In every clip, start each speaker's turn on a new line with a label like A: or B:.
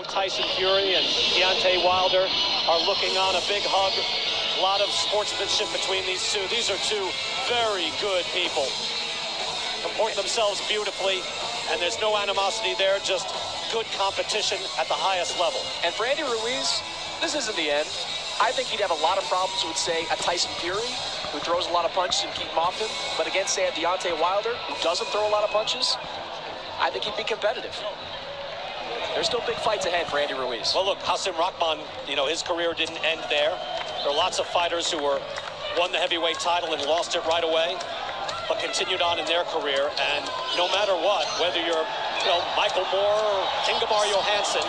A: Tyson Fury and Deontay Wilder are looking on, a big hug. A lot of sportsmanship between these two. These are two very good people. Comport themselves beautifully, and there's no animosity there, just good competition at the highest level.
B: And for Andy Ruiz, this isn't the end. I think he'd have a lot of problems with, say, a Tyson Fury, who throws a lot of punches and keep him off him. But against, say, a Deontay Wilder, who doesn't throw a lot of punches, I think he'd be competitive. There's still big fights ahead for Andy Ruiz.
A: Well, look, Hasim Rahman, his career didn't end there. There are lots of fighters who won the heavyweight title and lost it right away, but continued on in their career. And no matter what, whether you're, Michael Moore or Ingemar Johansson,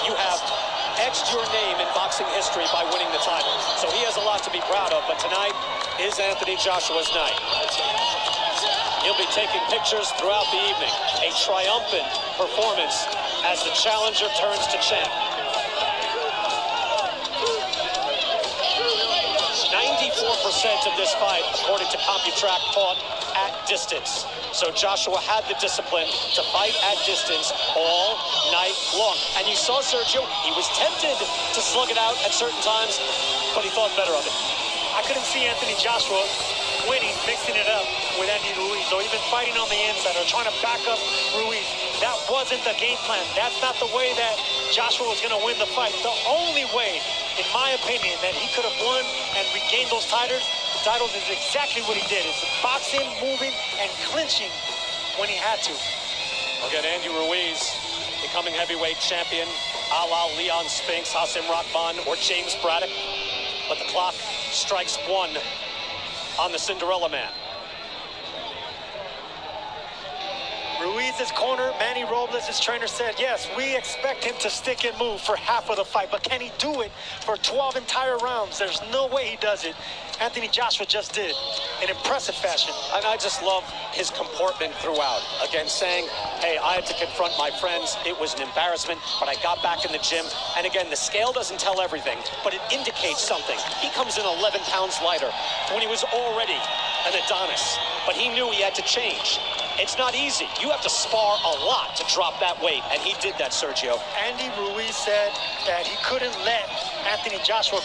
A: you have etched your name in boxing history by winning the title. So he has a lot to be proud of, but tonight is Anthony Joshua's night. He'll be taking pictures throughout the evening. A triumphant performance as the challenger turns to champ. 94% of this fight, according to CompuTrack, fought at distance. So Joshua had the discipline to fight at distance all night long. And you saw Sergio, he was tempted to slug it out at certain times, but he thought better of it.
C: I couldn't see Anthony Joshua winning, mixing it up with Andy Ruiz, or even fighting on the inside, or trying to back up Ruiz. That wasn't the game plan. That's not the way that Joshua was going to win the fight. The only way, in my opinion, that he could have won and regained those titles is exactly what he did. It's boxing, moving, and clinching when he had to.
A: Again, Andy Ruiz becoming heavyweight champion, a la Leon Spinks, Hasim Rahman, or James Braddock. But the clock strikes 1 on the Cinderella Man.
C: Ruiz's corner, Manny Robles, his trainer, said, yes, we expect him to stick and move for half of the fight, but can he do it for 12 entire rounds? There's no way he does it. Anthony Joshua just did, in impressive fashion.
A: And I just love his comportment throughout. Again, saying, hey, I had to confront my friends. It was an embarrassment, but I got back in the gym. And again, the scale doesn't tell everything, but it indicates something. He comes in 11 pounds lighter when he was already an Adonis, but he knew he had to change. It's not easy. You have to spar a lot to drop that weight, and he did that, Sergio.
C: Andy Ruiz said that he couldn't let Anthony Joshua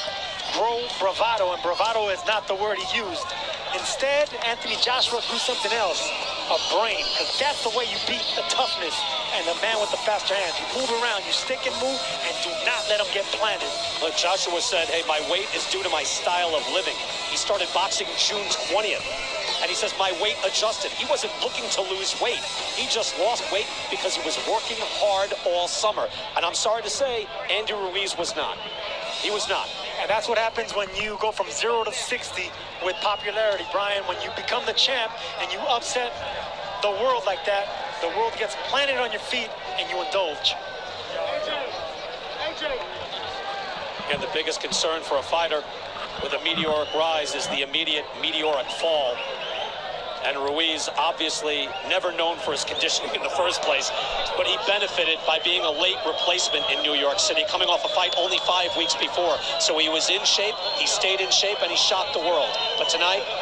C: grow bravado, and bravado is not the word he used. Instead, Anthony Joshua grew something else, a brain, because that's the way you beat the toughness and the man with the faster hands. You move around, you stick and move, and do not let him get planted.
A: Look, Joshua said, hey, my weight is due to my style of living. He started boxing June 20th. And he says, my weight adjusted. He wasn't looking to lose weight. He just lost weight because he was working hard all summer. And I'm sorry to say, Andy Ruiz was not. He was not.
C: And that's what happens when you go from 0 to 60 with popularity, Brian. When you become the champ and you upset the world like that, the world gets planted on your feet and you indulge.
A: And the biggest concern for a fighter with a meteoric rise is the immediate meteoric fall. And Ruiz, obviously never known for his conditioning in the first place, but he benefited by being a late replacement in New York City, coming off a fight only 5 weeks before. So he was in shape, he stayed in shape, and he shocked the world. But tonight,